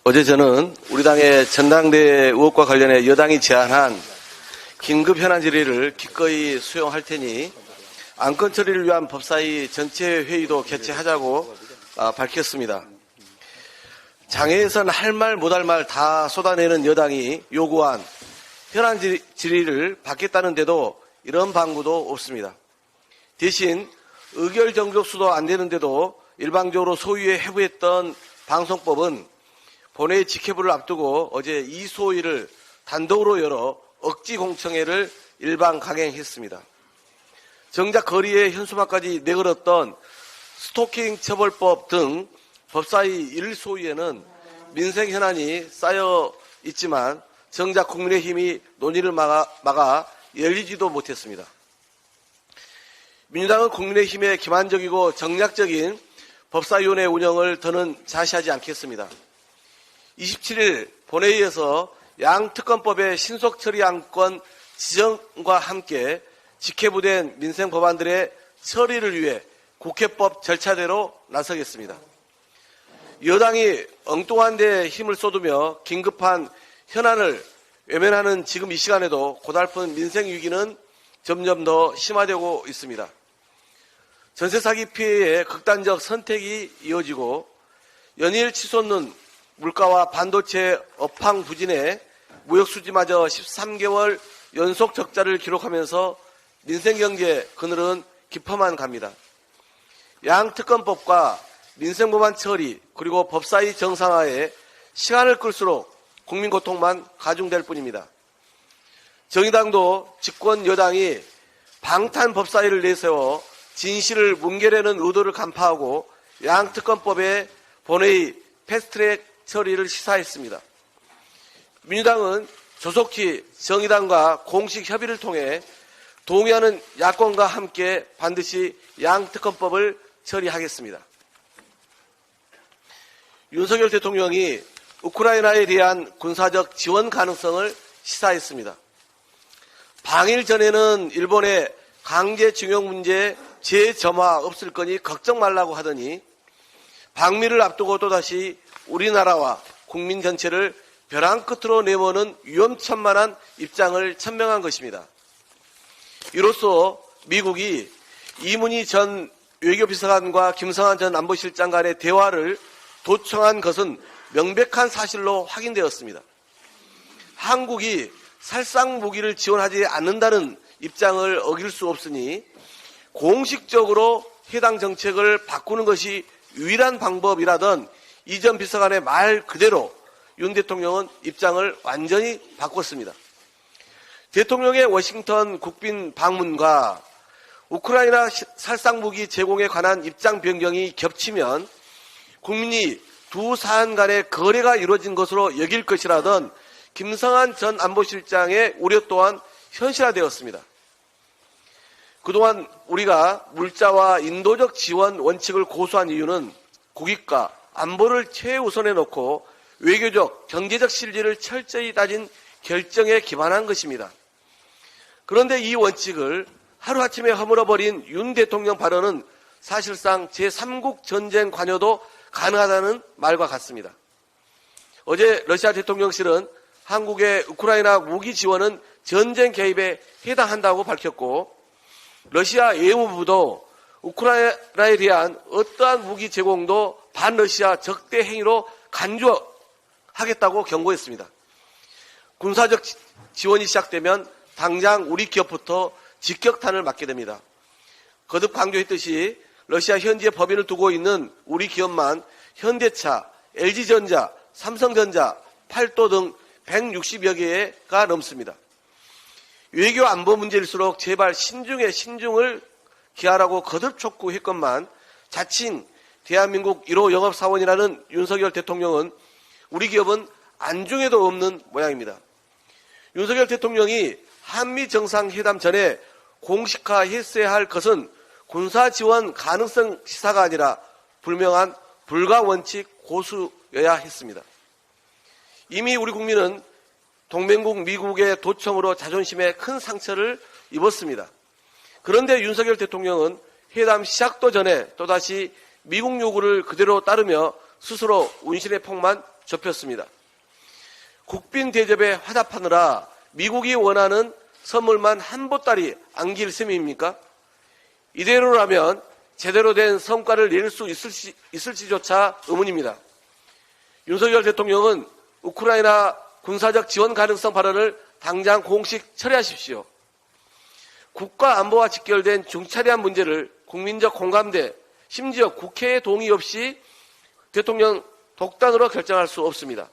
어제 저는 우리 당의 전당대회 의혹과 관련해 여당이 제안한 긴급 현안 질의를 기꺼이 수용할 테니 안건 처리를 위한 법사위 전체 회의도 개최하자고 밝혔습니다. 장외에선 할 말 못할 말 다 쏟아내는 여당이 요구한 현안 질의를 받겠다는데도 이런 방구도 없습니다. 대신 의결 정족수도 안 되는데도 일방적으로 소위에 회부했던 방송법은 본회의 직회부를 앞두고 어제 이 소위를 단독으로 열어 억지 공청회를 일방 강행했습니다. 정작 거리에 현수막까지 내걸었던 스토킹 처벌법 등 법사위 1소위에는 민생 현안이 쌓여 있지만 정작 국민의힘이 논의를 막아 열리지도 못했습니다. 민주당은 국민의힘의 기만적이고 정략적인 법사위원회 운영을 더는 자시하지 않겠습니다. 27일 본회의에서 양특검법의 신속 처리 안건 지정과 함께 직회부된 민생 법안들의 처리를 위해 국회법 절차대로 나서겠습니다. 여당이 엉뚱한 데 힘을 쏟으며 긴급한 현안을 외면하는 지금 이 시간에도 고달픈 민생 위기는 점점 더 심화되고 있습니다. 전세 사기 피해의 극단적 선택이 이어지고 연일 치솟는 물가와 반도체 업황 부진에 무역수지마저 13개월 연속 적자를 기록하면서 민생경제 그늘은 깊어만 갑니다. 양특검법과 민생법안 처리 그리고 법사위 정상화에 시간을 끌수록 국민 고통만 가중될 뿐입니다. 정의당도 집권 여당이 방탄 법사위를 내세워 진실을 뭉개려는 의도를 간파하고 양특검법의 본회의 패스트트랙 처리를 시사했습니다. 민주당은 조속히 정의당과 공식 협의를 통해 동의하는 야권과 함께 반드시 양특검법을 처리하겠습니다. 윤석열 대통령이 우크라이나에 대한 군사적 지원 가능성을 시사했습니다. 방일 전에는 일본의 강제징용 문제에 재점화 없을 거니 걱정 말라고 하더니 방미를 앞두고 또다시 우리나라와 국민 전체를 벼랑 끝으로 내모는 위험천만한 입장을 천명한 것입니다. 이로써 미국이 이문희 전 외교비서관과 김성한 전 안보실장 간의 대화를 도청한 것은 명백한 사실로 확인되었습니다. 한국이 살상 무기를 지원하지 않는다는 입장을 어길 수 없으니 공식적으로 해당 정책을 바꾸는 것이 유일한 방법이라던 이 전 비서관의 말 그대로 윤 대통령은 입장을 완전히 바꿨습니다. 대통령의 워싱턴 국빈 방문과 우크라이나 살상무기 제공에 관한 입장 변경이 겹치면 국민이 두 사안 간의 거래가 이루어진 것으로 여길 것이라던 김성한 전 안보실장의 우려 또한 현실화되었습니다. 그동안 우리가 물자와 인도적 지원 원칙을 고수한 이유는 국익과 안보를 최우선에 놓고 외교적, 경제적 실리를 철저히 따진 결정에 기반한 것입니다. 그런데 이 원칙을 하루아침에 허물어버린 윤 대통령 발언은 사실상 제3국 전쟁 관여도 가능하다는 말과 같습니다. 어제 러시아 대통령실은 한국의 우크라이나 무기 지원은 전쟁 개입에 해당한다고 밝혔고 러시아 외무부도 우크라이나에 대한 어떠한 무기 제공도 반러시아 적대 행위로 간주하겠다고 경고했습니다. 군사적 지원이 시작되면 당장 우리 기업부터 직격탄을 맞게 됩니다. 거듭 강조했듯이 러시아 현지에 법인을 두고 있는 우리 기업만 현대차, LG전자, 삼성전자, 팔도 등 160여 개가 넘습니다. 외교 안보 문제일수록 제발 신중에 신중을 기하라고 거듭 촉구했건만 자칭 대한민국 1호 영업사원이라는 윤석열 대통령은 우리 기업은 안중에도 없는 모양입니다. 윤석열 대통령이 한미 정상회담 전에 공식화했어야 할 것은 군사지원 가능성 시사가 아니라 분명한 불가원칙 고수여야 했습니다. 이미 우리 국민은 동맹국 미국의 도청으로 자존심에 큰 상처를 입었습니다. 그런데 윤석열 대통령은 회담 시작도 전에 또다시 미국 요구를 그대로 따르며 스스로 운신의 폭만 좁혔습니다. 국빈 대접에 화답하느라 미국이 원하는 선물만 한 보따리 안길 셈입니까? 이대로라면 제대로 된 성과를 낼 수 있을지조차 의문입니다. 윤석열 대통령은 우크라이나 군사적 지원 가능성 발언을 당장 공식 처리하십시오. 국가 안보와 직결된 중차대한 문제를 국민적 공감대, 심지어 국회의 동의 없이 대통령 독단으로 결정할 수 없습니다.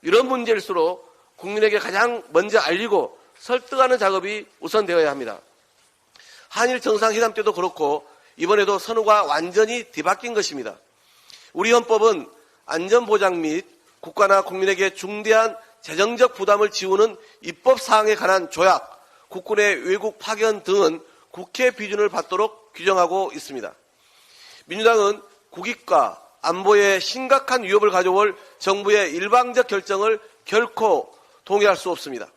이런 문제일수록 국민에게 가장 먼저 알리고 설득하는 작업이 우선되어야 합니다. 한일 정상회담 때도 그렇고 이번에도 선후가 완전히 뒤바뀐 것입니다. 우리 헌법은 안전보장 및 국가나 국민에게 중대한 재정적 부담을 지우는 입법사항에 관한 조약, 국군의 외국 파견 등은 국회 비준을 받도록 규정하고 있습니다. 민주당은 국익과 안보에 심각한 위협을 가져올 정부의 일방적 결정을 결코 동의할 수 없습니다.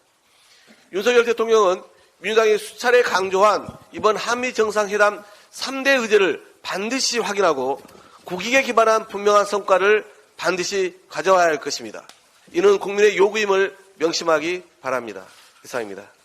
윤석열 대통령은 민주당이 수차례 강조한 이번 한미 정상회담 3대 의제를 반드시 확인하고 국익에 기반한 분명한 성과를 반드시 가져와야 할 것입니다. 이는 국민의 요구임을 명심하기 바랍니다. 이상입니다.